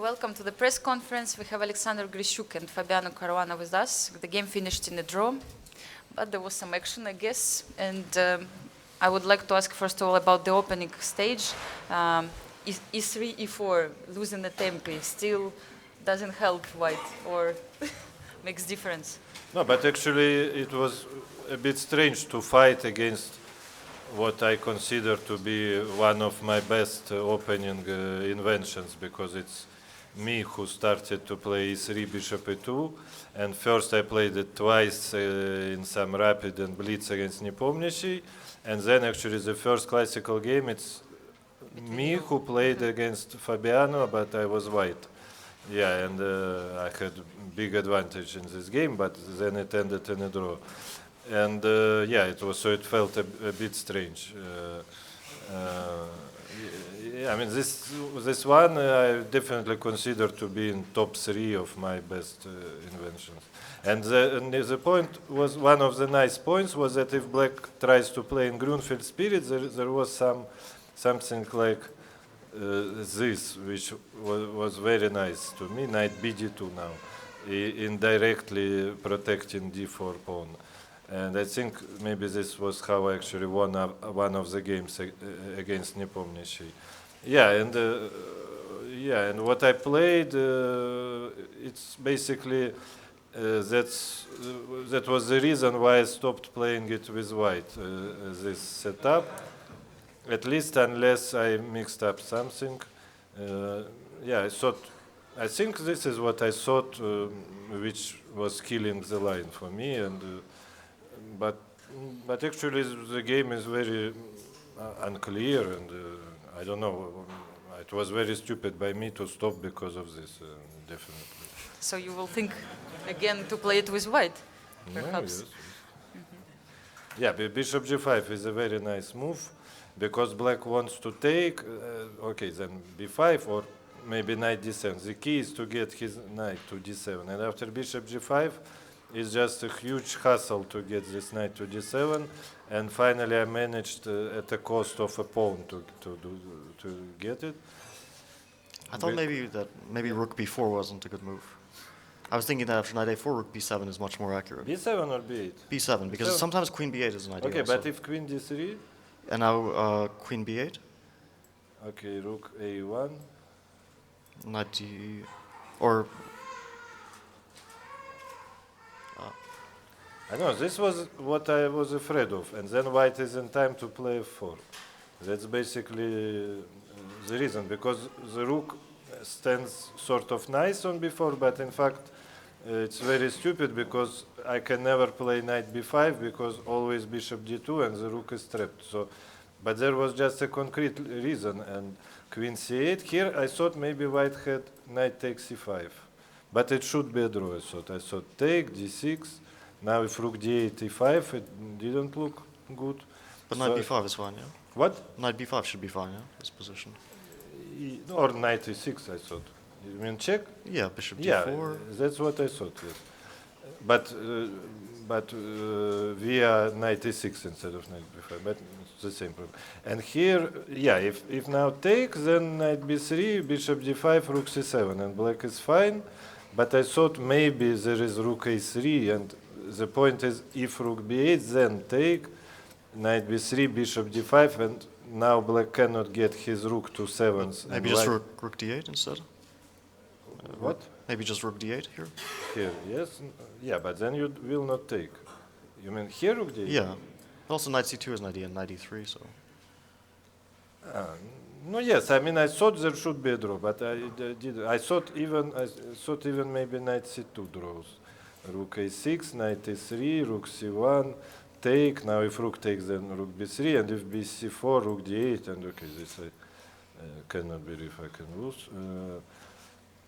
Welcome to the press conference. We have Alexander Grischuk and Fabiano Caruana with us. The game finished in a draw, but there was some action, I guess. And I would like to ask first of all about the opening stage. E3, E4, losing the tempo still doesn't help white or makes difference? No, but actually it was a bit strange to fight against what I consider to be one of my best opening inventions, because it's me who started to play E3 bishop E2, and first I played it twice in some rapid and blitz against Nepomniachtchi, and then actually the first classical game it's me who played against Fabiano, but I was white. Yeah, and I had big advantage in this game, but then it ended in a draw. And yeah, it felt a bit strange. Yeah, I mean, this one I definitely consider to be in top 3 of my best inventions. And the point was, one of the nice points was that if black tries to play in Grunfeld spirit, there was something like this, which was very nice to me, knight bd2 now, indirectly protecting d4 pawn. And I think maybe this was how I actually won one of the games against Nepomniachtchi. Yeah, and what I played, it's basically that was the reason why I stopped playing it with white. This setup, at least unless I mixed up something. Yeah, I think this is what I thought, which was killing the line for me, and. But actually the game is very unclear, and I don't know, it was very stupid by me to stop because of this, definitely. So you will think again to play it with white, perhaps? No, yes. Yeah, bishop g5 is a very nice move, because black wants to take, okay, then b5 or maybe knight d7. The key is to get his knight to d7, and after bishop g5, it's just a huge hassle to get this knight to d7, and finally I managed at the cost of a pawn to get it. I thought maybe rook b4 wasn't a good move. I was thinking that after knight a4, rook b7 is much more accurate. b7 or b8? b7, because sometimes queen b8 is an idea. Okay, also. but if queen d3? And now queen b8? Okay, rook a1. Knight d... or... I know, this was what I was afraid of, and then white is in time to play f4. That's basically the reason, because the rook stands sort of nice on b4, but in fact it's very stupid, because I can never play knight b5, because always bishop d2 and the rook is trapped. So, but there was just a concrete reason, and queen c8. Here I thought maybe white had knight takes c5, but it should be a draw. I thought take d6. Now if rook d8, e5, it didn't look good. But knight b5 is fine, yeah? What? Knight b5 should be fine, yeah, this position. Or knight e6, I thought. You mean check? Yeah, bishop d4. Yeah, that's what I thought, yes. But via knight e6 instead of knight b5, but it's the same problem. And here, yeah, if now take, then knight b3, bishop d5, rook c7, and black is fine. But I thought maybe there is rook a3, and the point is, if rook b8, then take, knight b3, bishop d5, and now black cannot get his rook to 7s. Maybe just rook d8 instead? What? Maybe just rook d8 here? Here, yes. Yeah, but then you will not take. You mean here rook d8? Yeah. Also knight c2 is knight d and knight d3, so... No, yes. I mean, I thought there should be a draw, but I didn't. I thought even maybe knight c2 draws. Rook a6, knight a3, rook c1, take. Now if rook takes, then rook b3, and if bc4, rook d8, and okay, this I cannot believe I can lose.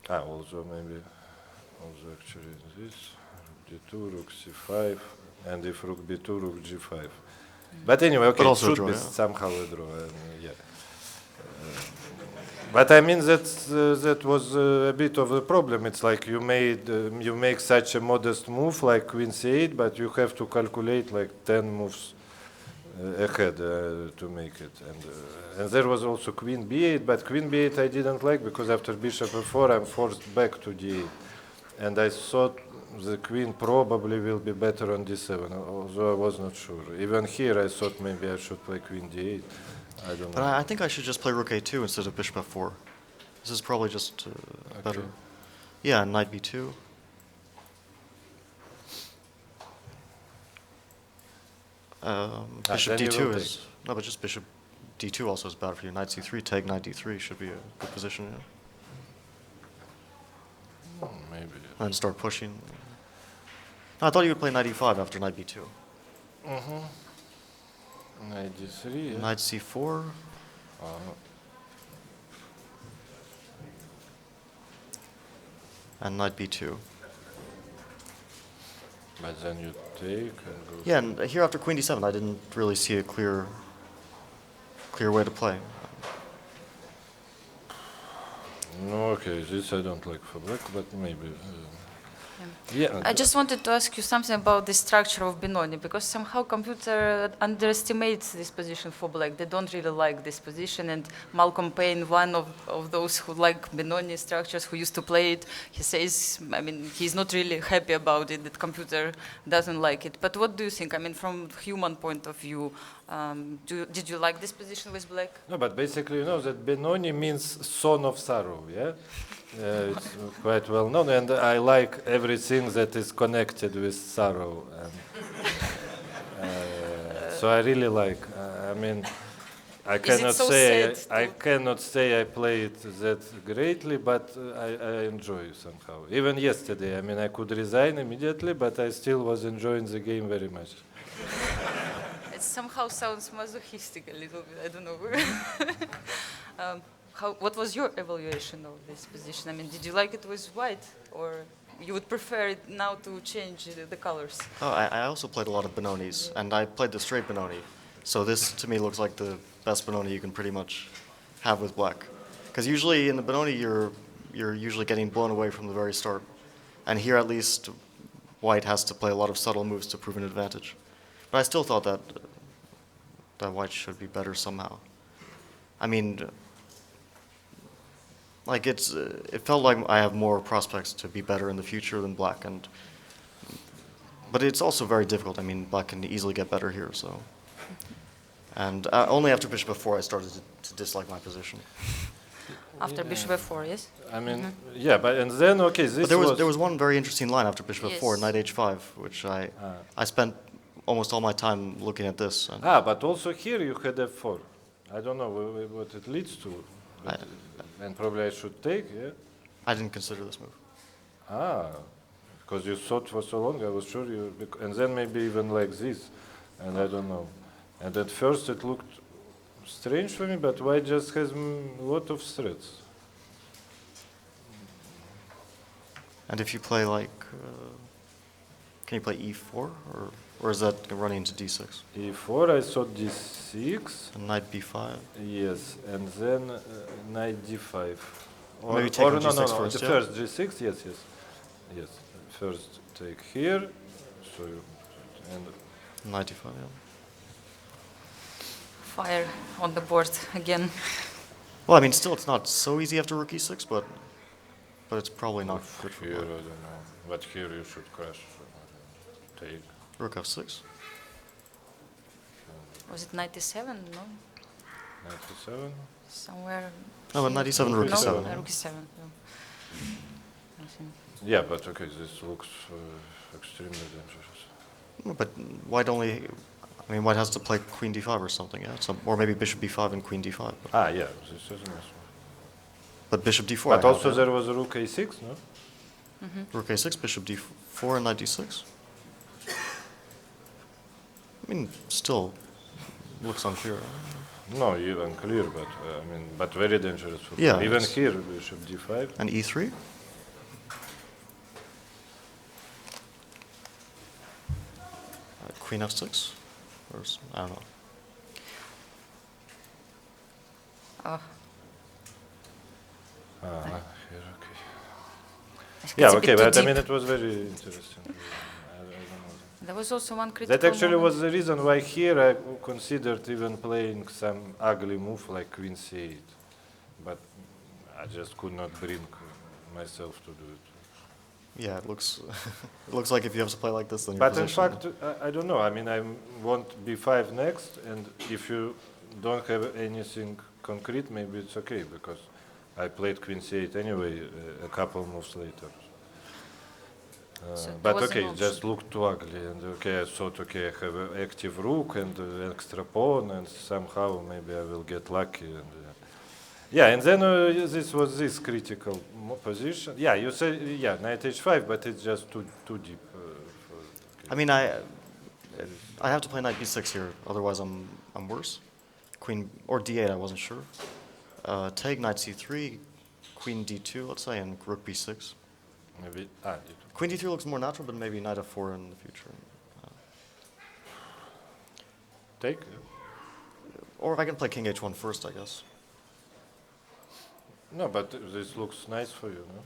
Also maybe, also actually this, rook d2, rook c5, and if rook b2, rook g5. But anyway, okay, it should be somehow a draw, yeah. But I mean that was a bit of a problem. It's like you make such a modest move like queen c8, but you have to calculate like 10 moves ahead to make it. And there was also queen b8, but queen b8 I didn't like because after bishop f4 I'm forced back to d8. And I thought the queen probably will be better on d7, although I was not sure. Even here I thought maybe I should play queen d8. I don't But know. I think I should just play rook a2 instead of bishop f4. This is probably just better. Okay. Yeah, and knight b2. Bishop then you will d2 is... No, but just bishop d2 also is bad for you. Knight c3, take knight d3 should be a good position. Yeah. Maybe. And start pushing. No, I thought you would play knight e5 after knight b2. Knight d3. Yeah. Knight c4. And knight b2. But then you take and go. Yeah, and here after queen d7, I didn't really see a clear way to play. No, okay, this I don't like for black, but maybe. Yeah. I just wanted to ask you something about the structure of Benoni, because somehow computer underestimates this position for black. They don't really like this position, and Malcolm Payne, one of those who like Benoni structures, who used to play it, he says, I mean, he's not really happy about it, that computer doesn't like it. But what do you think? I mean, from human point of view, did you like this position with black? No, but basically, you know that Benoni means son of sorrow, yeah? It's quite well known, and I like everything that is connected with sorrow. And, so I really like. I mean, I cannot so say sad I to- cannot say I play it that greatly, but I enjoy somehow. Even yesterday, I mean, I could resign immediately, but I still was enjoying the game very much. It somehow sounds masochistic a little bit, I don't know. What was your evaluation of this position? I mean, did you like it with white, or you would prefer it now to change the colors? Oh, I also played a lot of Benonis, and I played the straight Benoni. So this, to me, looks like the best Benoni you can pretty much have with black. Because usually in the Benoni, you're usually getting blown away from the very start. And here, at least, white has to play a lot of subtle moves to prove an advantage. But I still thought that white should be better somehow. I mean, like it felt like I have more prospects to be better in the future than black, but it's also very difficult. I mean, black can easily get better here, so. And only after bishop f4 I started to dislike my position. After bishop f4, yes? I mean, yeah, but and then okay, this But there was one very interesting line after bishop f4, Yes. knight h5, which I spent almost all my time looking at this. And but also here you had f4. I don't know what it leads to, but, and probably I should take, yeah. I didn't consider this move. Because you thought for so long, I was sure you, and then maybe even like this, and I don't know. And at first it looked strange for me, but white just has a lot of threats. And if you play like, can you play e4, or is that running into d6? E4, I thought d6, And knight b5. yes, and then knight d5. Maybe take on no, g6 no, first, the yeah? first g6, yes. First take here, so you, and Knight d5, yeah. Fire on the board again. Well, I mean, still, it's not so easy after rook e6, but it's probably not good for here, I black. don't know. But here you should crash. Take. Rook f6. Was it 97? No? 97. Somewhere. No, but here. 97, rook No, e7. rook e7. No. Nothing. Yeah, but okay, this looks extremely dangerous. But white only, I mean, white has to play queen d5 or something, yeah? So, or maybe bishop b5 and queen d5. Yeah, this is nice. But bishop d4. But I also have, yeah. there was rook a6, no? Rook a6, bishop d4, and knight d6. I mean, still looks unclear. No, even clear, but I mean, but very dangerous for Yeah, even it's- here, bishop d5. And e3? Queen f6? Or, I don't know. Oh, Here, okay. I think Yeah, it's a okay, bit too but I deep. mean, it was very interesting. I don't know. There was also one critical That actually moment. was the reason why here I considered even playing some ugly move like queen c8, but I just could not bring myself to do it. Yeah, it looks it looks like if you have to play like this, then your But in position. fact, I don't know. I mean, I want b5 next, and if you don't have anything concrete, maybe it's okay because I played queen c8 anyway a couple moves later. So there But was an okay, it option. just looked too ugly, and okay, I thought, okay, I have an active rook and extra pawn, and somehow maybe I will get lucky. And yeah, and then this was this critical position. Yeah, you say yeah, knight h5, but it's just too deep. I mean, I have to play knight b6 here, otherwise I'm worse. Queen or d8, I wasn't sure. Take knight c3, queen d2, let's say, and rook b6. Maybe Queen d3 looks more natural, but maybe knight f4 in the future. take. Or I can play king h1 first, I guess. No, but this looks nice for you, no?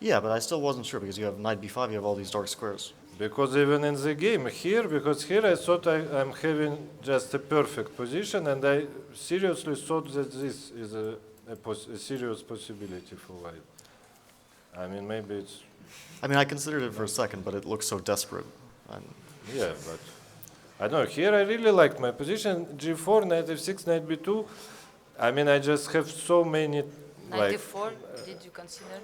Yeah, but I still wasn't sure because you have knight b5, you have all these dark squares. Because even in the game here, because here I thought I'm having just a perfect position, and I seriously thought that this is a serious possibility for white. I mean, maybe it's, I mean, I considered it for a second, but it looks so desperate. And yeah, but I don't know. Here I really liked my position. G4, knight f6, knight b2. I mean, I just have so many, Knight like, d4, did you consider?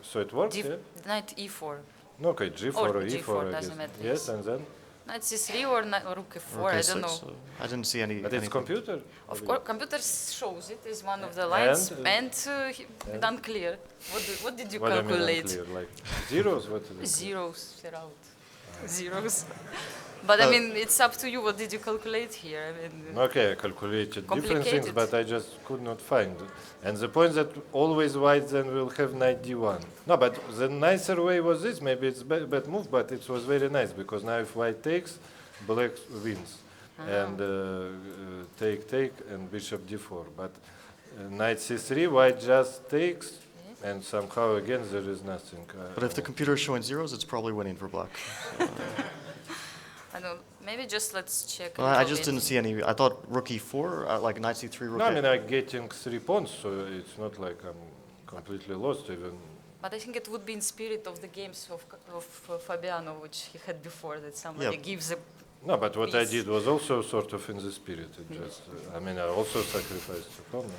so it works, D- yeah? Knight e4. No, okay, G4 Or or G4, E4, I doesn't guess. matter, Yes, yes. and then? Knight c3 or rook f4, rook I a6, don't know. so I didn't see any. But it's anything. computer. Of course, computer shows it as one of the lines, And, and unclear. What did you What I mean calculate? unclear, like zeros? What is it? Zeros, they're out. Zeros. But I mean, it's up to you. What did you calculate here? I mean, Okay, I calculated different things, Complicated. but I just could not find. And the point that always white then will have knight d1. No, but the nicer way was this. Maybe it's bad move, but it was very nice because now if white takes, black wins, and take, and bishop d4. But knight c3, white just takes, and somehow again there is nothing. But if the computer is showing zeros, it's probably winning for black. I don't. Maybe just let's check. a Well, I little just bit. didn't see any. I thought rook e4, like knight c3, rook No, I a- mean I'm getting 3 pawns, so it's not like I'm completely lost even. But I think it would be in spirit of the games of Fabiano, which he had before, that somebody Yeah. gives a. No, but what I Peace. did was also sort of in the spirit. It just, I mean, I also sacrificed the pawn.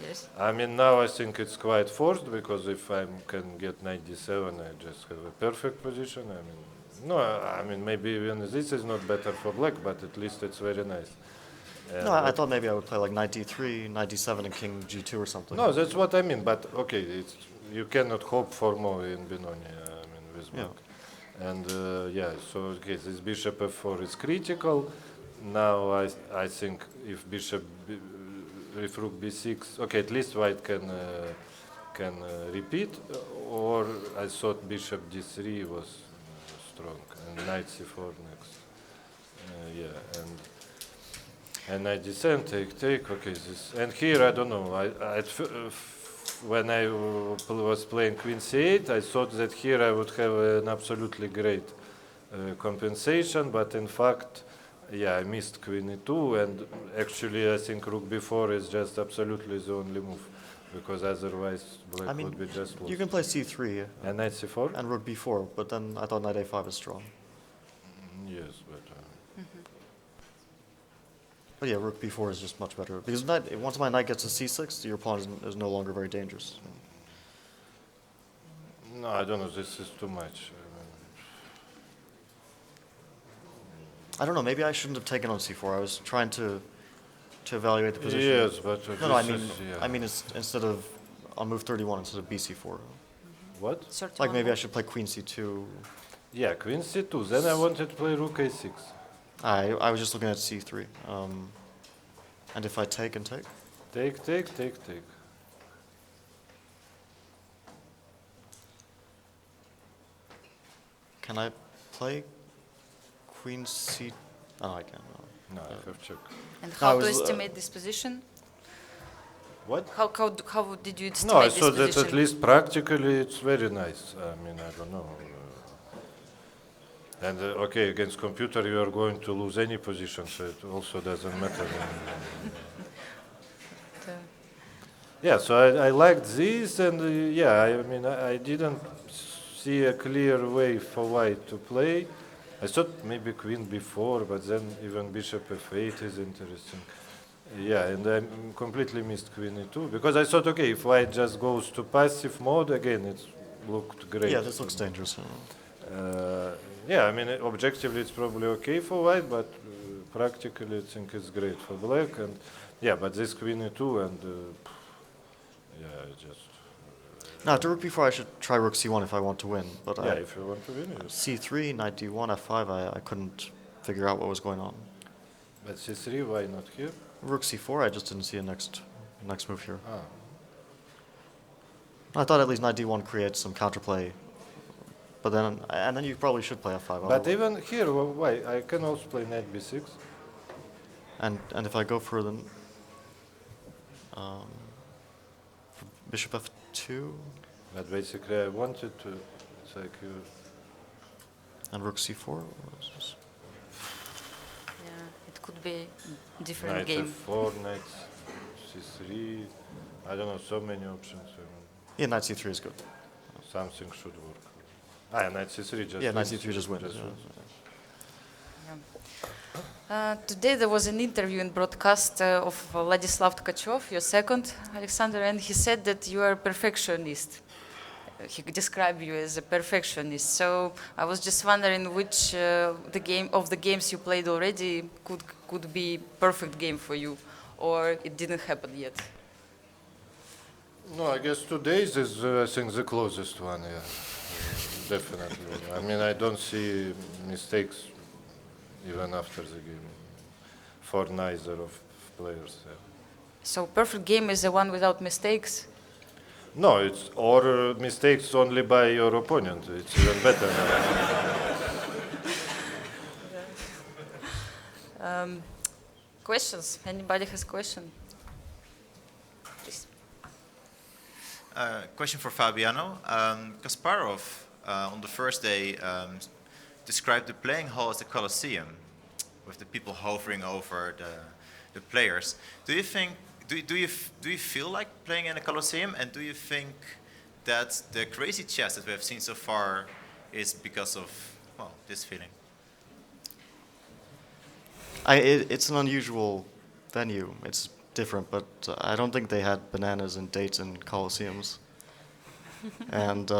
Yes. I mean, now I think it's quite forced because if I can get knight d7, I just have a perfect position. I mean, no, I mean maybe even this is not better for black, but at least it's very nice. And No, I thought maybe I would play like knight d3, knight d7, and king g2 or something. no, that's what I mean. But okay, it's, you cannot hope for more in Benoni. I mean, with Yeah. black. And yeah, so okay, this bishop f4 is critical. Now I think if if rook b6, okay, at least white can repeat. Or I thought bishop d3 was strong, and knight c4 next. Yeah, and knight d7 take. Okay, this and here I don't know. When I was playing queen c8, I thought that here I would have an absolutely great compensation, but in fact, yeah, I missed queen e2, and actually I think rook b4 is just absolutely the only move, because otherwise black I mean, would be just lost. you can play c3 And knight c4? and rook b4, but then I thought knight a5 is strong. Yes, but But yeah, rook b4 is just much better because once my knight gets to c6, your pawn is no longer very dangerous. no, I don't know, this is too much. I don't know. Maybe I shouldn't have taken on c4. I was trying to evaluate the position. Yes, but No, I this mean, is, yeah. I mean, it's instead of on move 31 instead of bc4. What? Like maybe I should play queen c2. Yeah, queen c2. Then I wanted to play rook a6. I was just looking at c3. And if I take and take, Take. can I play queen c? Oh, I can't. No. No, I have check. And No, how I to was, estimate this position? What? How did you estimate No, I this thought that position? at least practically it's very nice. I mean, I don't know. And okay, against computer you are going to lose any position, so it also doesn't matter. Yeah, so I liked this, and yeah, I mean, I didn't see a clear way for white to play. I thought maybe queen b4, but then even bishop f8 is interesting. Yeah, and I completely missed queen e2, because I thought, okay, if white just goes to passive mode, again, it looked great. Yeah, this looks dangerous. Yeah, I mean, objectively it's probably okay for white, but practically I think it's great for black. And yeah, but this queen e2 and yeah, it just Now, after rook b4, I should try rook c1 if I want to win. But yeah, if you want to win, yes. c3, knight d1, f5, I couldn't figure out what was going on. But c3, why not here? Rook c4, I just didn't see a next move here. Ah, I thought at least knight d1 creates some counterplay. But then you probably should play f5. but even here, why? I can also play knight b6. And if I go for the bishop f2 But basically, I wanted to. It's like you. and rook c4. Yeah, it could be different Knight game. f4, knight c3. I don't know, so many options. Yeah, knight c3 is good. Something should work. Ah, knight c3 just. Yeah, knight wins. c3 just wins. Just yeah. wins. Today there was an interview in broadcast of Vladislav Tkachev, your second, Alexander, and he said that you are a perfectionist. He described you as a perfectionist. So I was just wondering which the games you played already could be perfect game for you, or it didn't happen yet. No, I guess today's is, I think, the closest one, yeah. Definitely. I mean, I don't see mistakes even after the game for neither of players. Yeah. So perfect game is the one without mistakes. No, it's or mistakes only by your opponent. It's even better. Questions? Anybody has question? Please. Question for Fabiano. Kasparov, on the first day, described the playing hall as a coliseum, with the people hovering over the players. Do you think? Do you feel like playing in a coliseum? And do you think that the crazy chess that we have seen so far is because of this feeling? It's an unusual venue. It's different, but I don't think they had bananas and dates in coliseums. And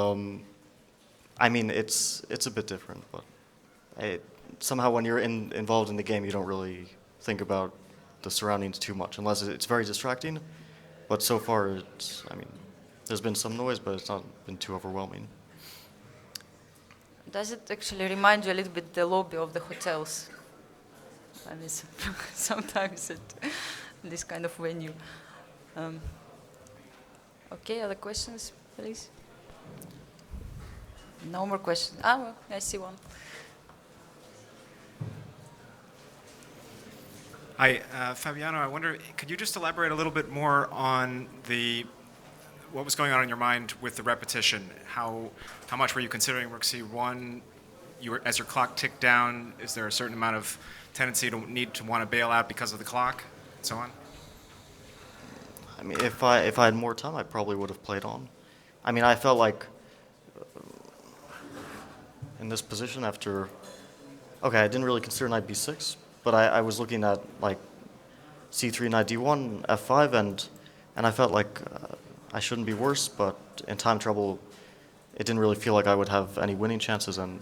I mean, it's a bit different, but somehow when you're involved in the game, you don't really think about the surroundings too much, unless it's very distracting. But so far, I mean, there's been some noise, but it's not been too overwhelming. Does it actually remind you a little bit the lobby of the hotels? I mean, sometimes at this kind of venue. Okay, other questions, please? No more questions. Ah, well, I see one. Hi, Fabiano, I wonder, could you just elaborate a little bit more on what was going on in your mind with the repetition? How much were you considering rook c1? As your clock ticked down, is there a certain amount of tendency to need to want to bail out because of the clock, and so on? I mean, if I had more time, I probably would have played on. I mean, I felt like in this position after, okay, I didn't really consider knight b6, but I was looking at like c3, knight d1, f5, and I felt like I shouldn't be worse, but in time trouble, it didn't really feel like I would have any winning chances, and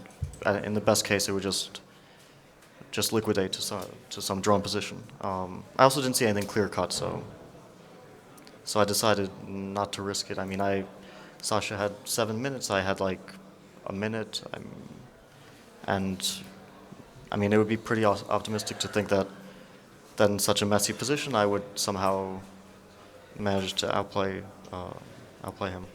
in the best case, it would just liquidate to some drawn position. I also didn't see anything clear cut, so I decided not to risk it. I mean, Sasha had 7 minutes, I had like a minute, and I mean, it would be pretty optimistic to think that in such a messy position, I would somehow manage to outplay him.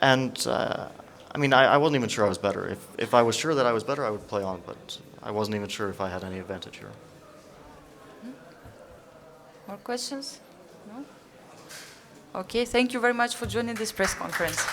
And I mean, I wasn't even sure I was better. If I was sure that I was better, I would play on, but I wasn't even sure if I had any advantage here. More questions? No? Okay, thank you very much for joining this press conference.